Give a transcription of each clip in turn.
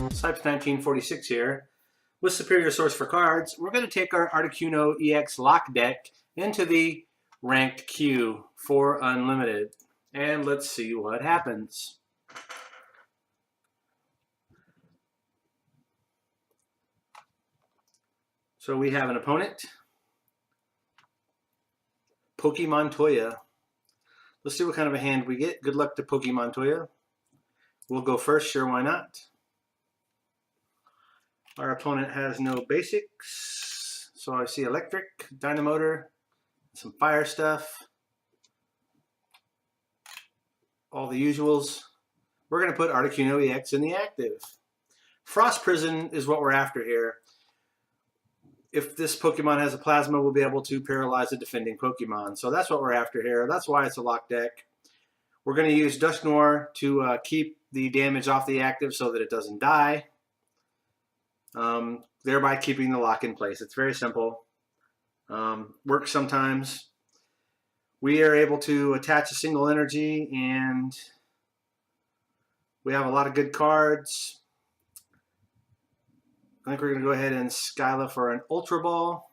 Cypes 1946 here. With Superior Source for Cards, we're going to take our Articuno EX lock deck into the ranked queue for Unlimited. And let's see what happens. So we have an opponent, Pokemon Toya. Let's see what kind of a hand we get. Good luck to Pokemon Toya. We'll go first, sure, why not? Our opponent has no basics, so I see electric, dynamotor, some fire stuff, all the usuals. We're going to put Articuno EX in the active. Frost Prison is what we're after here. If this Pokemon has a Plasma, we'll be able to paralyze a defending Pokemon. So that's what we're after here. That's why it's a lock deck. We're going to use Dusknoir to keep the damage off the active so that it doesn't die, thereby keeping the lock in place. It's very simple. Works sometimes. We are able to attach a single energy, and we have a lot of good cards. I think we're going to go ahead and Skyla for an Ultra Ball.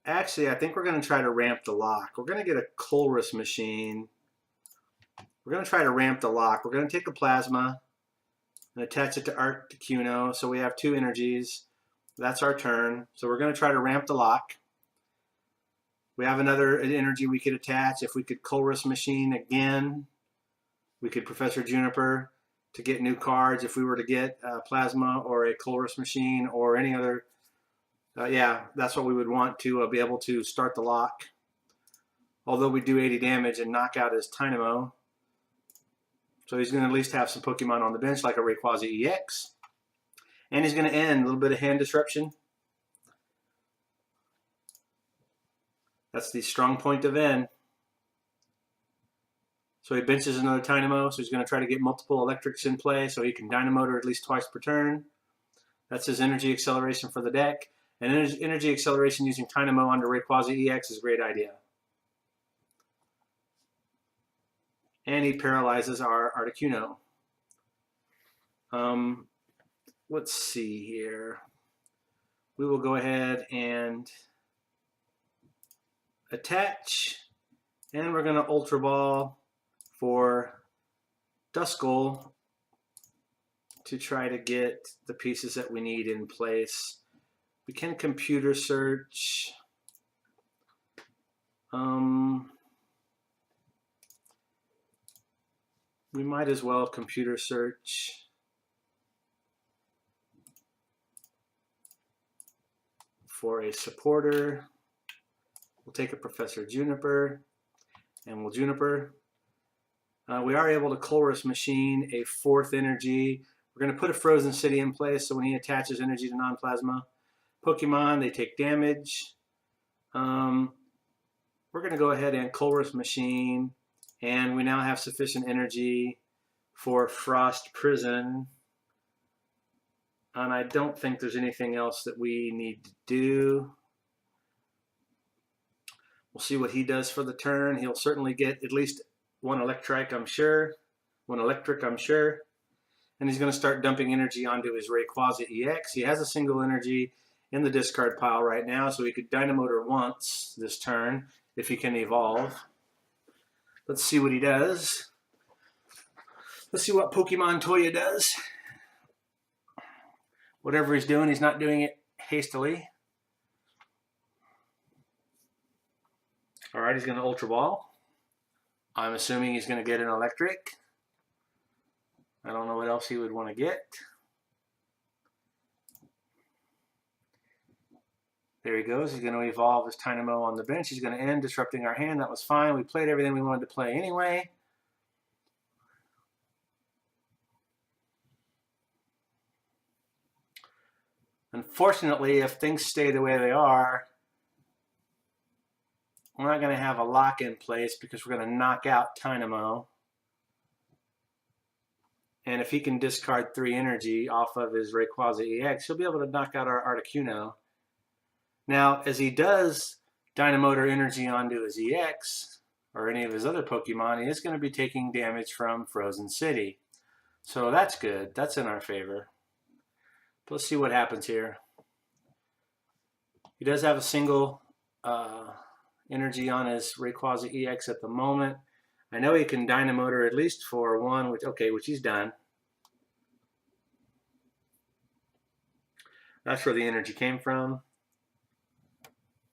Actually, I think we're going to try to ramp the lock. We're going to get a Colress machine. We're going to try to ramp the lock. We're going to take a Plasma and attach it to Articuno. So we have two energies. That's our turn. So we're going to try to ramp the lock. We have another energy we could attach. If we could Colress machine again, we could Professor Juniper to get new cards. If we were to get a Plasma or a Colress machine or any other, yeah, that's what we would want to be able to start the lock. Although we do 80 damage and knock out his Dynamo. So he's going to at least have some Pokemon on the bench like a Rayquaza EX. And he's going to end a little bit of hand disruption. That's the strong point of N. So he benches another Dynamo, so he's going to try to get multiple electrics in play so he can Dynamotor at least twice per turn. That's his energy acceleration for the deck. And energy acceleration using Dynamo under Rayquaza EX is a great idea. And he paralyzes our Articuno. Let's see here. We will go ahead and attach, and we're going to Ultra Ball for Duskull to try to get the pieces that we need in place. We can computer search. We might as well computer search for a supporter. We'll take a Professor Juniper, and we'll Juniper. We are able to Colress machine a fourth energy. We're going to put a Frozen City in place, so when he attaches energy to non-plasma Pokemon, they take damage. We're going to go ahead and Colress machine, and we now have sufficient energy for Frost Prison. And I don't think there's anything else that we need to do. We'll see what he does for the turn. He'll certainly get at least one electric, I'm sure. One electric, I'm sure. And he's going to start dumping energy onto his Rayquaza EX. He has a single energy in the discard pile right now, so he could Dynamotor once this turn if he can evolve. Let's see what he does. Let's see what Pokemon Toya does. Whatever he's doing, he's not doing it hastily. All right, he's going to Ultra Ball. I'm assuming he's going to get an electric. I don't know what else he would want to get. There he goes. He's going to evolve his Dynamo on the bench. He's going to end disrupting our hand. That was fine. We played everything we wanted to play anyway. Unfortunately, if things stay the way they are, we're not going to have a lock in place because we're going to knock out Dynamo. And if he can discard 3 energy off of his Rayquaza EX, he'll be able to knock out our Articuno. Now, as he does Dynamotor energy onto his EX, or any of his other Pokemon, he is going to be taking damage from Frozen City. So that's good. That's in our favor. Let's see what happens here. He does have a single energy on his Rayquaza EX at the moment. I know he can Dynamotor at least for 1, which he's done. That's where the energy came from.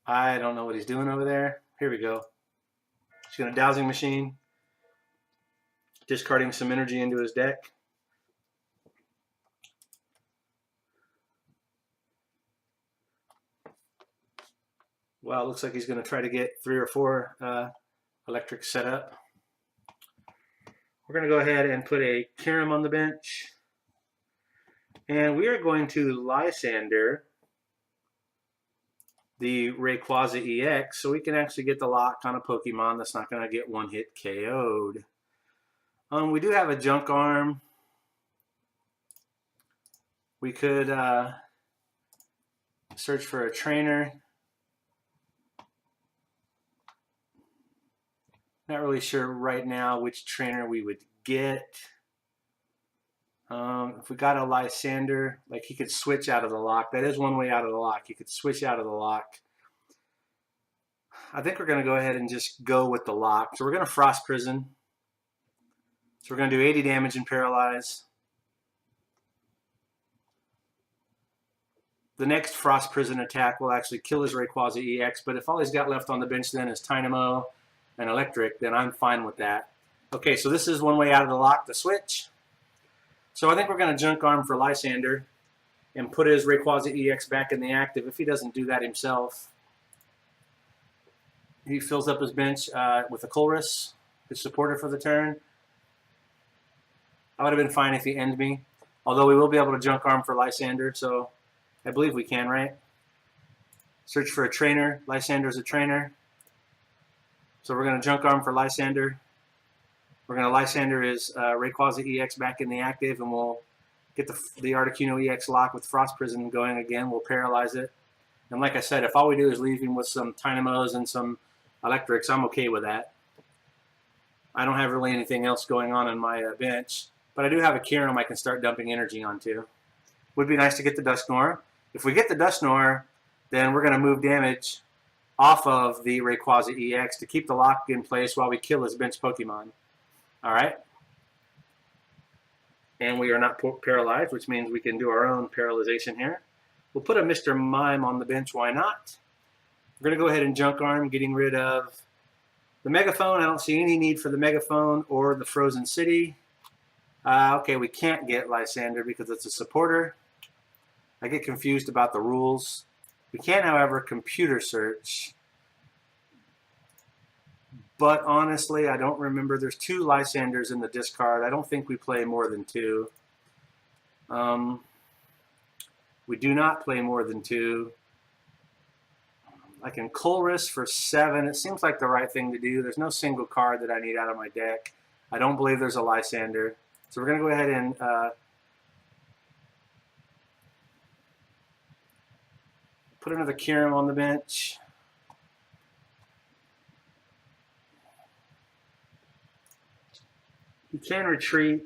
I don't know what he's doing over there. Here we go. He's going to Dowsing Machine, discarding some energy into his deck. Well, it looks like he's going to try to get 3 or 4 electric set up. We're going to go ahead and put a Kyurem on the bench. And we are going to Lysander the Rayquaza EX so we can actually get the lock on a Pokemon that's not going to get 1-hit KO'd. We do have a Junk Arm. We could search for a trainer. Not really sure right now which trainer we would get. If we got a Lysander, like he could switch out of the lock. That is one way out of the lock. He could switch out of the lock. I think we're going to go ahead and just go with the lock. So we're going to Frost Prison. So we're going to do 80 damage and paralyze. The next Frost Prison attack will actually kill his Rayquaza EX, but if all he's got left on the bench then is Dynamo and Electric, then I'm fine with that. Okay, so this is one way out of the lock to switch. So I think we're going to Junk Arm for Lysander and put his Rayquaza EX back in the active. If he doesn't do that himself, he fills up his bench with a Colress, his supporter for the turn. I would have been fine if he ended me, although we will be able to Junk Arm for Lysander, so I believe we can, right? Search for a trainer. Lysander's a trainer. So we're going to Junk Arm for Lysander. We're going to Lysander his Rayquaza EX back in the active, and we'll get the Articuno EX lock with Frost Prison going again. We'll paralyze it. And like I said, if all we do is leave him with some Dynamos and some Electrics, I'm okay with that. I don't have really anything else going on my bench, but I do have a Kyurem I can start dumping energy onto. Would be nice to get the Dusknoir. If we get the Dusknoir, then we're going to move damage off of the Rayquaza EX to keep the lock in place while we kill his bench Pokemon. All right. And we are not paralyzed, which means we can do our own paralyzation here. We'll put a Mr. Mime on the bench. Why not? We're going to go ahead and Junk Arm, getting rid of the Megaphone. I don't see any need for the Megaphone or the Frozen City. Okay, we can't get Lysander because it's a supporter. I get confused about the rules. We can, however, computer search. But honestly, I don't remember. There's 2 Lysanders in the discard. I don't think we play more than 2. We do not play more than 2. I can Colress for 7. It seems like the right thing to do. There's no single card that I need out of my deck. I don't believe there's a Lysander. So we're going to go ahead and put another Kyurem on the bench. He can retreat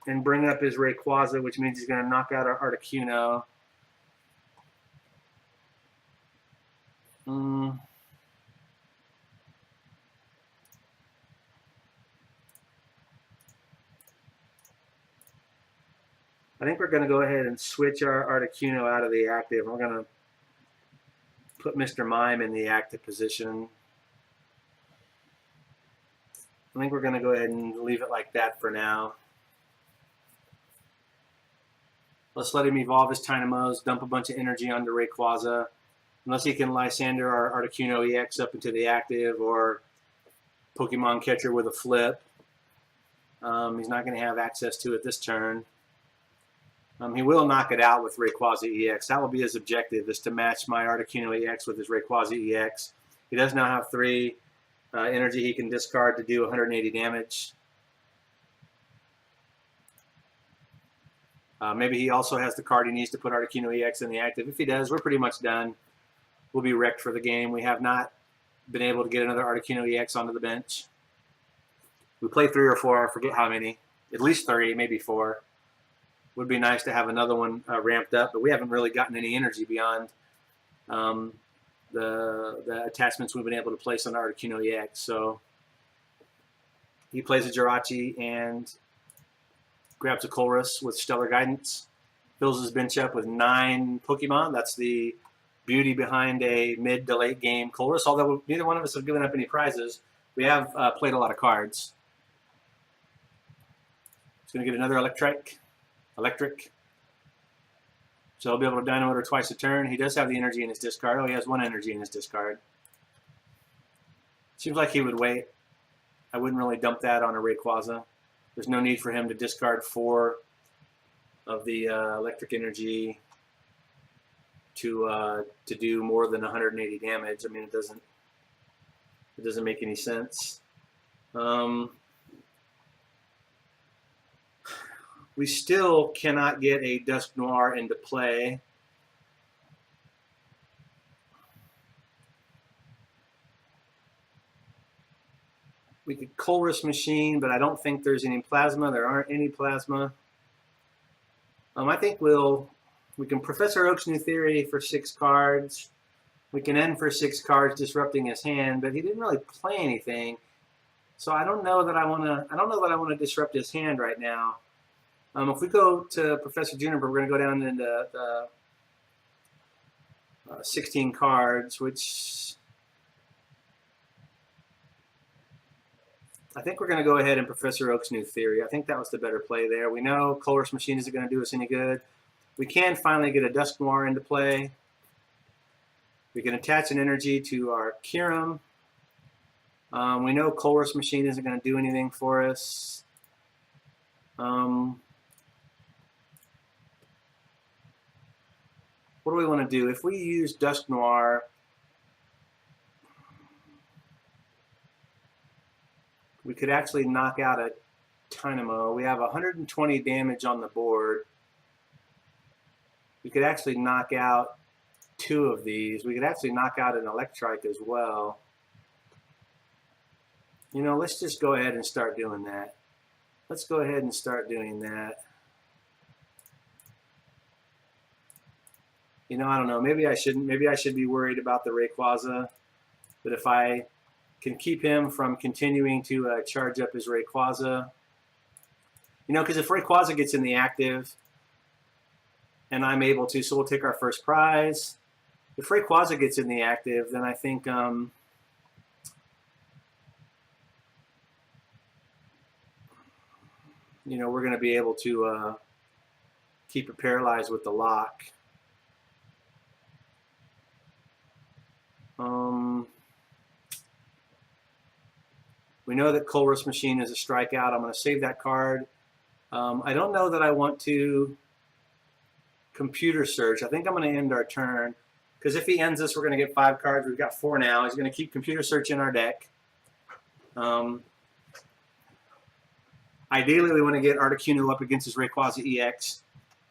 and bring up his Rayquaza, which means he's going to knock out our Articuno. I think we're going to go ahead and switch our Articuno out of the active. We're going to put Mr. Mime in the active position. I think we're going to go ahead and leave it like that for now. Let's let him evolve his Dynamos, dump a bunch of energy onto Rayquaza. Unless he can Lysander our Articuno EX up into the active or Pokemon Catcher with a flip. He's not going to have access to it this turn. He will knock it out with Rayquaza EX. That will be his objective, is to match my Articuno EX with his Rayquaza EX. He does now have 3 energy he can discard to do 180 damage. Maybe he also has the card he needs to put Articuno EX in the active. If he does, we're pretty much done. We'll be wrecked for the game. We have not been able to get another Articuno EX onto the bench. We play 3 or 4, I forget how many. At least 3, maybe 4. Would be nice to have another one ramped up, but we haven't really gotten any energy beyond the attachments we've been able to place on Articuno EX. So he plays a Jirachi and grabs a Colress with Stellar Guidance, fills his bench up with 9 Pokemon. That's the beauty behind a mid to late game Colress. Although neither one of us have given up any prizes, we have played a lot of cards. He's going to get another Electric. So he'll be able to Dynamotor twice a turn. He does have the energy in his discard. Oh, he has 1 energy in his discard. Seems like he would wait. I wouldn't really dump that on a Rayquaza. There's no need for him to discard 4 of the electric energy to do more than 180 damage. I mean, it doesn't make any sense. We still cannot get a Dusknoir into play. We could Colress Machine, but I don't think there's any Plasma. There aren't any Plasma. I think we can Professor Oak's New Theory for 6 cards. We can end for 6 cards, disrupting his hand, but he didn't really play anything. So I don't know that I want to disrupt his hand right now. If we go to Professor Juniper, we're going to go down into the 16 cards, which I think we're going to go ahead and Professor Oak's New Theory. I think that was the better play there. We know Colress Machine isn't going to do us any good. We can finally get a Dusknoir into play. We can attach an energy to our Kyurem. We know Colress Machine isn't going to do anything for us. What do we want to do? If we use Dusknoir, we could actually knock out a Dynamo. We have 120 damage on the board. We could actually knock out 2 of these. We could actually knock out an Electrike as well. You know, let's just go ahead and start doing that. Let's go ahead and start doing that. You know, I don't know. Maybe I shouldn't. Maybe I should be worried about the Rayquaza. But if I can keep him from continuing to charge up his Rayquaza, you know, because if Rayquaza gets in the active, and I'm able to, so we'll take our first prize. If Rayquaza gets in the active, then I think you know, we're going to be able to keep it paralyzed with the lock. We know that Colress Machine is a strikeout. I'm going to save that card. I don't know that I want to Computer Search. I think I'm going to end our turn, because if he ends this, we're going to get 5 cards. We've got 4 now. He's going to keep Computer Search in our deck. Ideally, we want to get Articuno up against his Rayquaza EX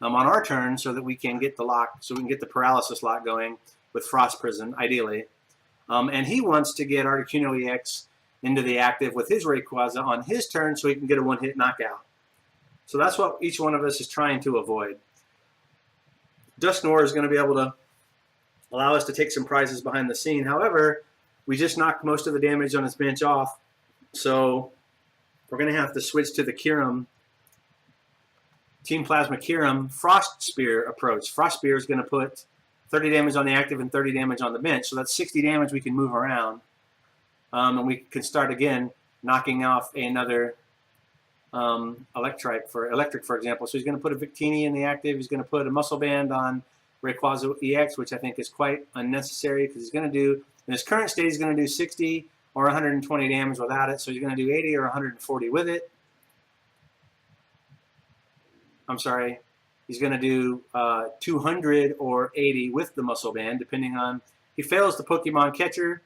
on our turn, so that we can get the lock, so we can get the paralysis lock going with Frost Prison, ideally. And he wants to get Articuno EX into the active with his Rayquaza on his turn, so he can get a 1-hit knockout. So that's what each one of us is trying to avoid. Dusknoir is going to be able to allow us to take some prizes behind the scene. However, we just knocked most of the damage on his bench off, so we're going to have to switch to the Kyurem, Team Plasma Kyurem Frost Spear approach. Frost Spear is going to put 30 damage on the active and 30 damage on the bench, so that's 60 damage we can move around. And we can start again knocking off another Electric, for example. So he's going to put a Victini in the active. He's going to put a Muscle Band on Rayquaza EX, which I think is quite unnecessary, because he's going to do, in his current state, he's going to do 60 or 120 damage without it. So he's going to do 80 or 140 with it. I'm sorry. He's going to do 200 or 80 with the Muscle Band, depending on, he fails the Pokemon Catcher.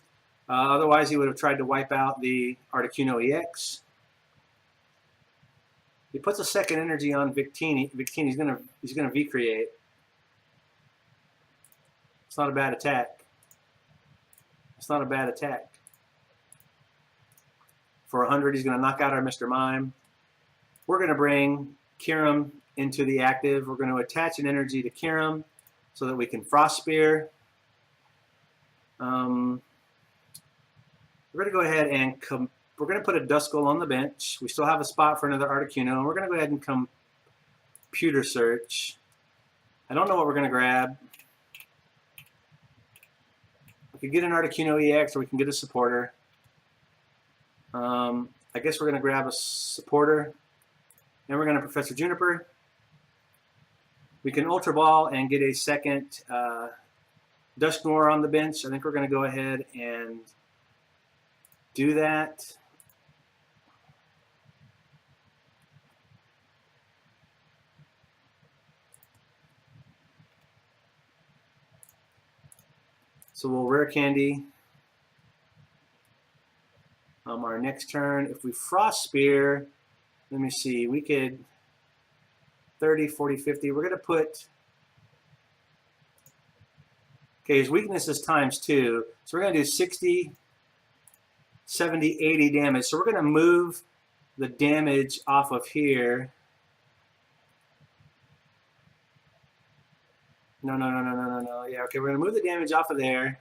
Otherwise, he would have tried to wipe out the Articuno EX. He puts a second energy on Victini. Victini's he's gonna V-create. It's not a bad attack. It's not a bad attack. For 100, he's gonna knock out our Mr. Mime. We're gonna bring Kirim into the active. We're gonna attach an energy to Kirim so that we can Frost Spear. We're gonna go ahead and we're going to put a Dusknoir on the bench. We still have a spot for another Articuno, and we're going to go ahead and computer search. I don't know what we're going to grab. We could get an Articuno EX, or we can get a supporter. I guess we're going to grab a supporter, and we're going to Professor Juniper. We can Ultra Ball and get a second Dusknoir on the bench. I think we're going to go ahead and do that. So we'll Rare Candy our next turn. If we Frost Spear, let me see, we could 30, 40, 50. We're going to put, okay, his weakness is ×2. So we're going to do 60, 70, 80 damage. So we're going to move the damage off of here. No. Yeah, okay, we're going to move the damage off of there.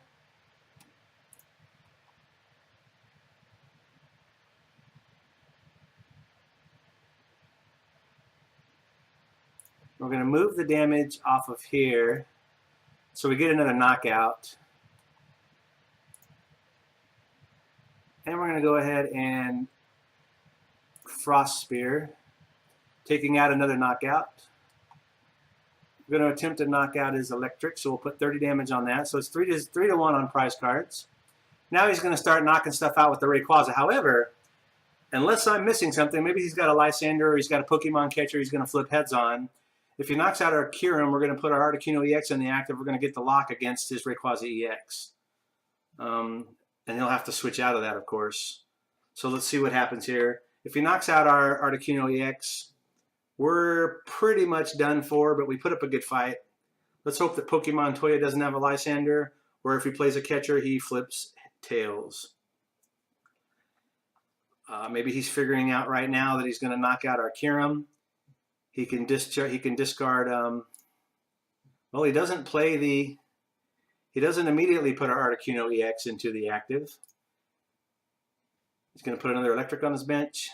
We're going to move the damage off of here so we get another knockout. And we're going to go ahead and Frost Spear, taking out another knockout. We're going to attempt to knock out his electric, so we'll put 30 damage on that. So it's 3 to 1 on prize cards. Now he's going to start knocking stuff out with the Rayquaza. However, unless I'm missing something, maybe he's got a Lysander or he's got a Pokemon catcher he's going to flip heads on. If he knocks out our Kirim, we're going to put our Articuno EX in the active. We're going to get the lock against his Rayquaza EX. And he'll have to switch out of that, of course. So let's see what happens here. If he knocks out our Articuno EX, we're pretty much done for, but we put up a good fight. Let's hope that Pokemon Toya doesn't have a Lysander, or if he plays a catcher, he flips tails. Maybe he's figuring out right now that he's going to knock out our Kirim. He can discard. Well, he doesn't play the. He doesn't immediately put our Articuno EX into the active. He's going to put another electric on his bench.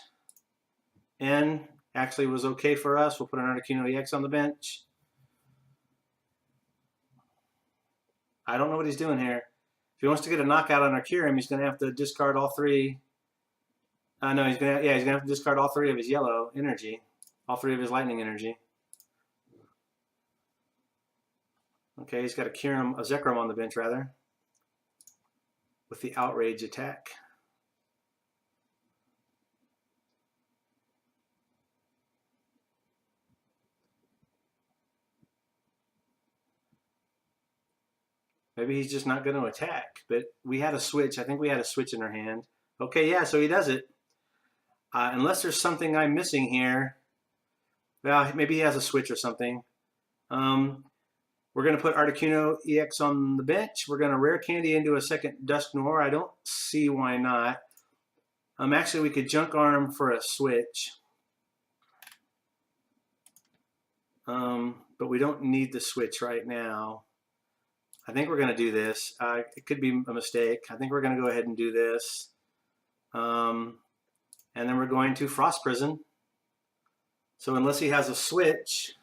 And actually was okay for us. We'll put an Articuno EX on the bench. I don't know what he's doing here. If he wants to get a knockout on our Kirim, he's going to have to discard all 3. No, he's going to have to discard all 3 of his yellow energy, all 3 of his lightning energy. Okay, he's got a Zekrom on the bench rather, with the outrage attack. Maybe he's just not going to attack, but we had a switch. I think we had a switch in our hand. Okay, yeah, so he does it. Unless there's something I'm missing here. Well, maybe he has a switch or something. We're going to put Articuno EX on the bench. We're going to Rare Candy into a second Dusknoir. I don't see why not. Actually, we could Junk Arm for a switch. But we don't need the switch right now. I think we're going to do this. It could be a mistake. I think we're going to go ahead and do this. And then we're going to Frost Prison. So unless he has a switch,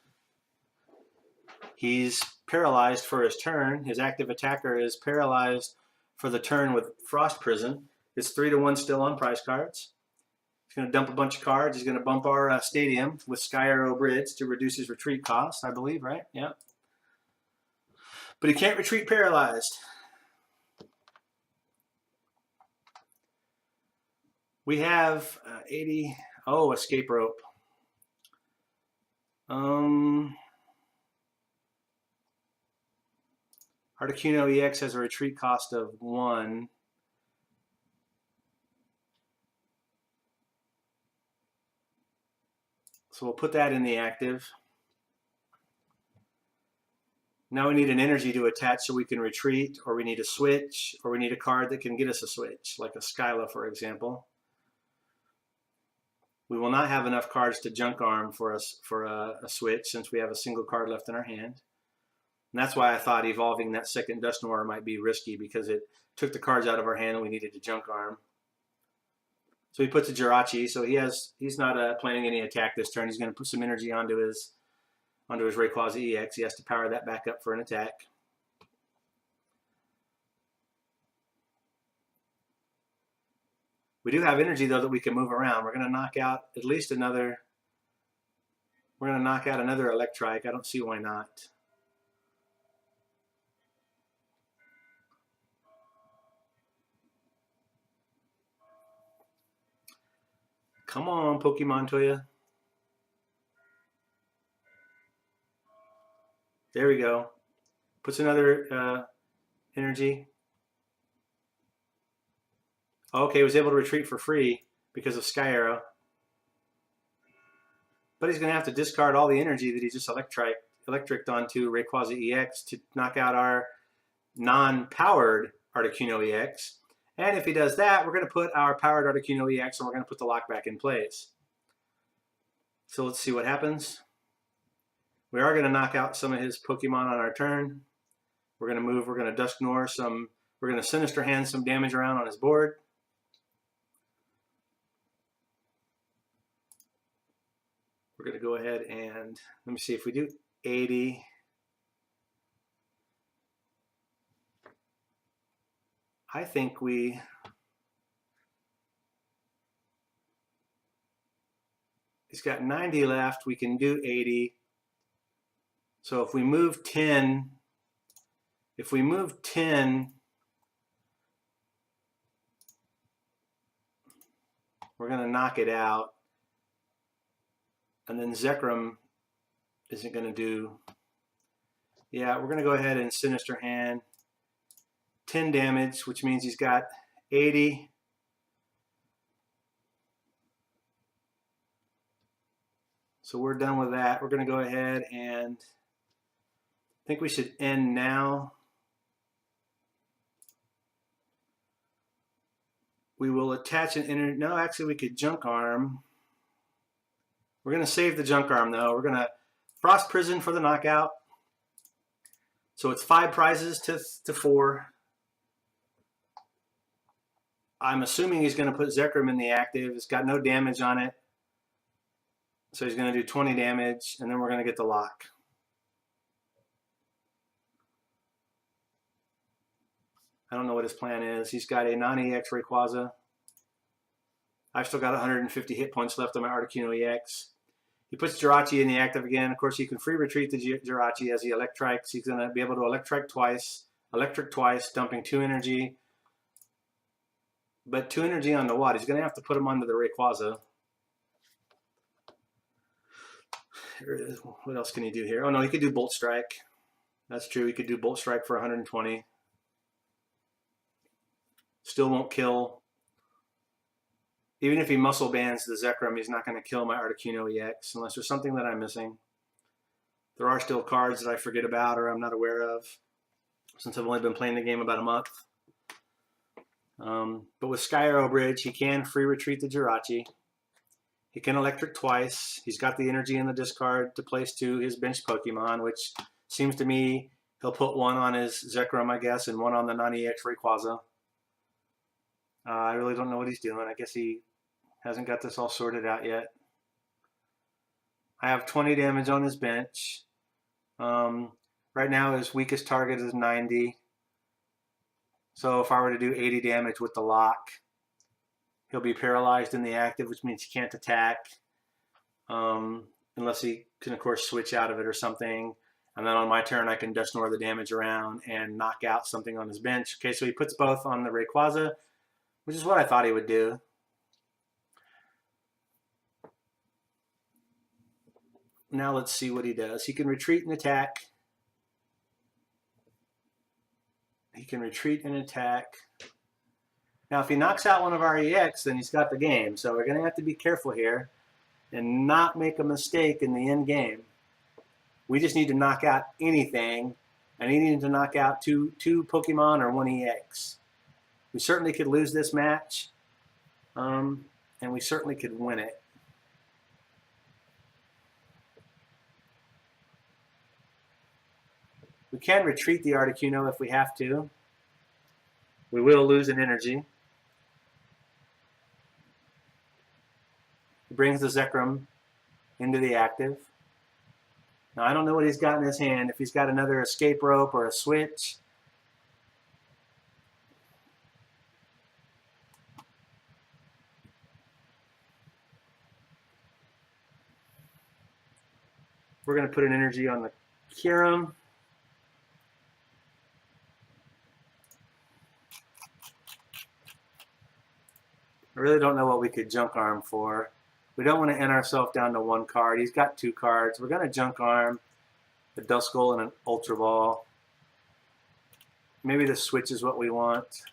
he's paralyzed for his turn. His active attacker is paralyzed for the turn with Frost Prison. It's 3 to 1 still on prize cards. He's going to dump a bunch of cards. He's going to bump our stadium with Sky Arrow Bridge to reduce his retreat cost, I believe, right? Yeah. But he can't retreat paralyzed. We have 80. Oh, escape rope. Articuno EX has a retreat cost of 1. So we'll put that in the active. Now we need an energy to attach so we can retreat, or we need a switch, or we need a card that can get us a switch, like a Skyla, for example. We will not have enough cards to junk arm for us for a switch, since we have a single card left in our hand. And that's why I thought evolving that second Dusknoir might be risky, because it took the cards out of our hand and we needed to junk arm. So he puts a Jirachi, so he's not planning any attack this turn. He's going to put some energy onto his Rayquaza EX. He has to power that back up for an attack. We do have energy, though, that we can move around. We're going to knock out at least another. We're going to knock out another Electrike. I don't see why not. Come on, Pokemon Toya. There we go. Puts another energy. Okay, he was able to retreat for free because of Sky Arrow. But he's going to have to discard all the energy that he just electricked onto Rayquaza EX to knock out our non-powered Articuno EX. And if he does that, we're going to put our powered Articuno EX and we're going to put the lock back in place. So let's see what happens. We are going to knock out some of his Pokemon on our turn. We're going to move, we're going to Dusknoir some, we're going to Sinister Hand some damage around on his board. We're going to go ahead and, let me see, if we do 80. I think he's got 90 left, we can do 80. So if we move 10, we're going to knock it out. And then Zekrom isn't going to do, yeah, we're going to go ahead and Sinister Hand. 10 damage, which means he's got 80. So we're done with that. We're going to go ahead and I think we should end now. We will attach an no, actually we could junk arm. We're going to save the junk arm though. We're going to Frost Prison for the knockout. So it's 5 prizes to 4. I'm assuming he's going to put Zekrom in the active. It's got no damage on it. So he's going to do 20 damage, and then we're going to get the lock. I don't know what his plan is. He's got a non-EX Rayquaza. I've still got 150 hit points left on my Articuno EX. He puts Jirachi in the active again. Of course, he can free retreat the Jirachi as he Electrikes. He's going to be able to Electric twice, dumping 2 energy. But 2 energy on the what? He's going to have to put him onto the Rayquaza. What else can he do here? Oh no, he could do Bolt Strike. That's true. He could do Bolt Strike for 120. Still won't kill. Even if he muscle bands the Zekrom, he's not going to kill my Articuno EX unless there's something that I'm missing. There are still cards that I forget about or I'm not aware of, since I've only been playing the game about a month. But with Sky Arrow Bridge, he can free retreat the Jirachi. He can Electric twice. He's got the energy in the discard to place to his bench Pokemon, which seems to me he'll put 1 on his Zekrom, I guess, and 1 on the non-EX Rayquaza. I really don't know what he's doing. I guess he hasn't got this all sorted out yet. I have 20 damage on his bench. Right now his weakest target is 90. So if I were to do 80 damage with the lock, he'll be paralyzed in the active, which means he can't attack. Unless he can, of course, switch out of it or something. And then on my turn, I can Dusknoir the damage around and knock out something on his bench. Okay, so he puts both on the Rayquaza, which is what I thought he would do. Now let's see what he does. He can retreat and attack. He can retreat and attack. Now, if he knocks out one of our EX, then he's got the game. So we're going to have to be careful here. and not make a mistake in the end game. We just need to knock out anything, and he needed to knock out two Pokemon or one EX. We certainly could lose this match, and we certainly could win it. We can retreat the Articuno if we have to. We will lose an energy. He brings the Zekrom into the active. Now, I don't know what he's got in his hand. If he's got another escape rope or a switch. We're going to put an energy on the Kyurem. I really don't know what we could junk arm for. We don't want to end ourselves down to one card. He's got 2 cards. We're going to junk arm a Duskull and an Ultra Ball. Maybe the switch is what we want.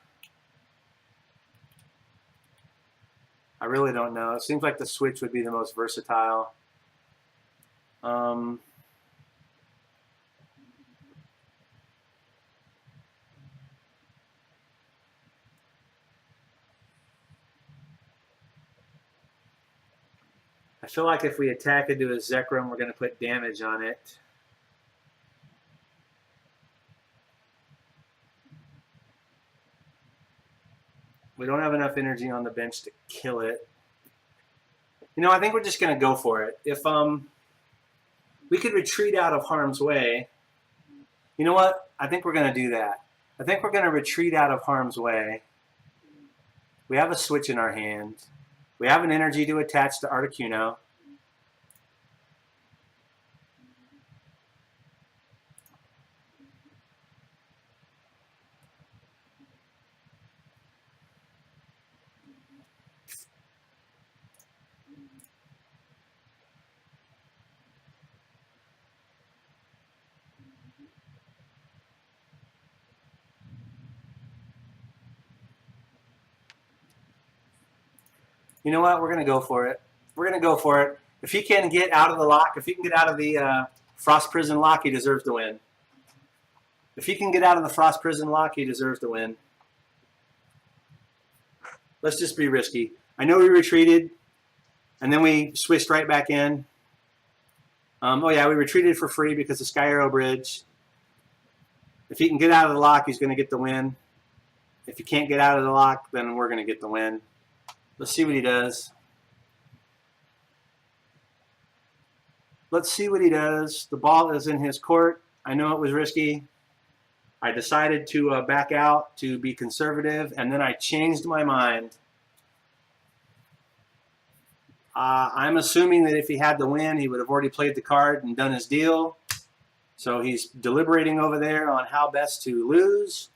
I really don't know. It seems like the switch would be the most versatile. I feel like if we attack into a Zekrom, we're going to put damage on it. We don't have enough energy on the bench to kill it. You know, I think we're just going to go for it. If we could retreat out of harm's way, you know what? I think we're going to do that. I think we're going to retreat out of harm's way. We have a switch in our hand. We have an energy to attach to Articuno. You know what? We're going to go for it. We're going to go for it. If he can get out of the lock, if he can get out of the Frost Prison lock, he deserves to win. If he can get out of the Frost Prison lock, he deserves to win. Let's just be risky. I know we retreated, and then we switched right back in. Oh yeah, we retreated for free because of Sky Arrow Bridge. If he can get out of the lock, he's going to get the win. If he can't get out of the lock, then we're going to get the win. Let's see what he does. Let's see what he does. The ball is in his court. I know it was risky. I decided to back out to be conservative, and then I changed my mind. I'm assuming that if he had the win, he would have already played the card and done his deal. So he's deliberating over there on how best to lose.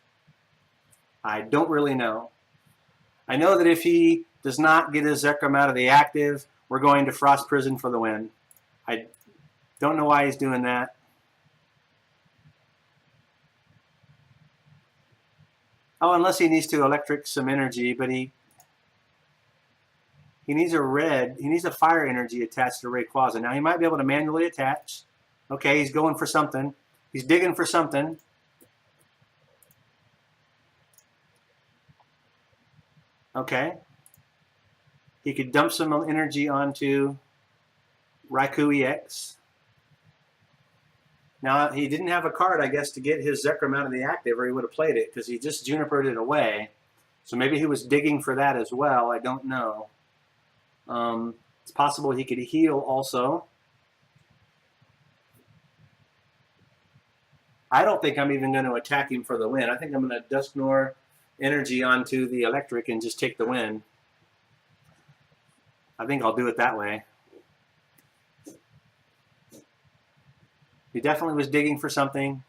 I don't really know. I know that if he does not get his Zekrom out of the active, we're going to Frost Prison for the win. I don't know why he's doing that. Oh, unless he needs to electric some energy, but he needs a red. He needs a fire energy attached to Rayquaza. Now he might be able to manually attach. Okay, he's going for something. He's digging for something. Okay. He could dump some energy onto Raikou EX. Now, he didn't have a card, I guess, to get his Zekrom out of the active, or he would have played it, because he just Junipered it away. So maybe he was digging for that as well. I don't know. It's possible he could heal also. I don't think I'm even going to attack him for the win. I think I'm going to Dusknoir energy onto the electric and just take the win. I think I'll do it that way. He definitely was digging for something.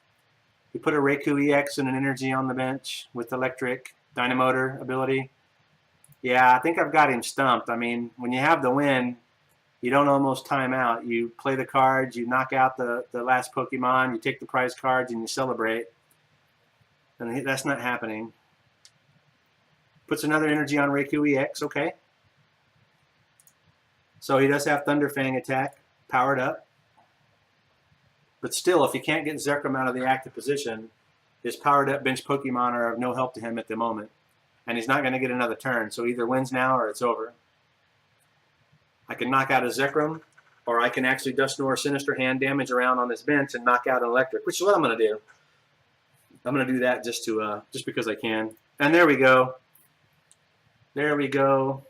He put a Raikou EX and an energy on the bench with electric Dynamotor ability. Yeah, I think I've got him stumped. I mean, when you have the win, you don't almost time out. You play the cards, you knock out the last Pokemon, you take the prize cards, and you celebrate. And that's not happening. Puts another energy on Raikou EX, okay. So he does have Thunder Fang attack powered up. But still, if he can't get Zekrom out of the active position, his powered up bench Pokemon are of no help to him at the moment. And he's not going to get another turn, so either wins now or it's over. I can knock out a Zekrom, or I can actually Dusknoir Sinister Hand damage around on his bench and knock out an Electric, which is what I'm going to do. I'm going to do that just because I can. And there we go. There we go.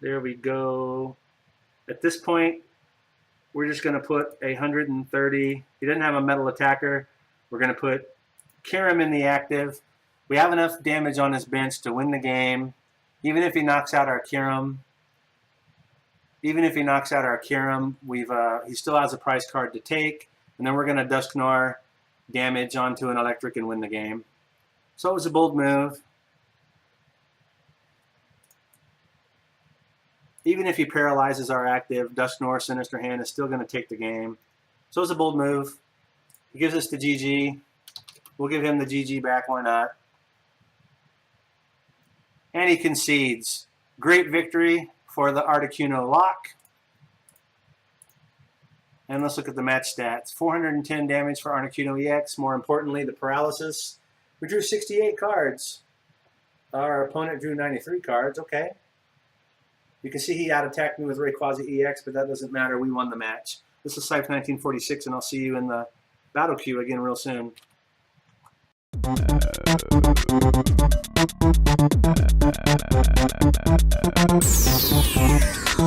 There we go. At this point, we're just going to put 130. He doesn't have a metal attacker. We're going to put Kyurem in the active. We have enough damage on his bench to win the game. Even if he knocks out our Kyurem, he still has a prize card to take. And then we're going to Dusknoir damage onto an Electric and win the game. So it was a bold move. Even if he paralyzes our active, Dusknoir Sinister Hand is still going to take the game. So it was a bold move. He gives us the GG. We'll give him the GG back, why not? And he concedes. Great victory for the Articuno lock. And let's look at the match stats. 410 damage for Articuno EX. More importantly, the paralysis. We drew 68 cards. Our opponent drew 93 cards. Okay. You can see he out-attacked me with Rayquaza EX, but that doesn't matter. We won the match. This is Scythe 1946, and I'll see you in the battle queue again real soon.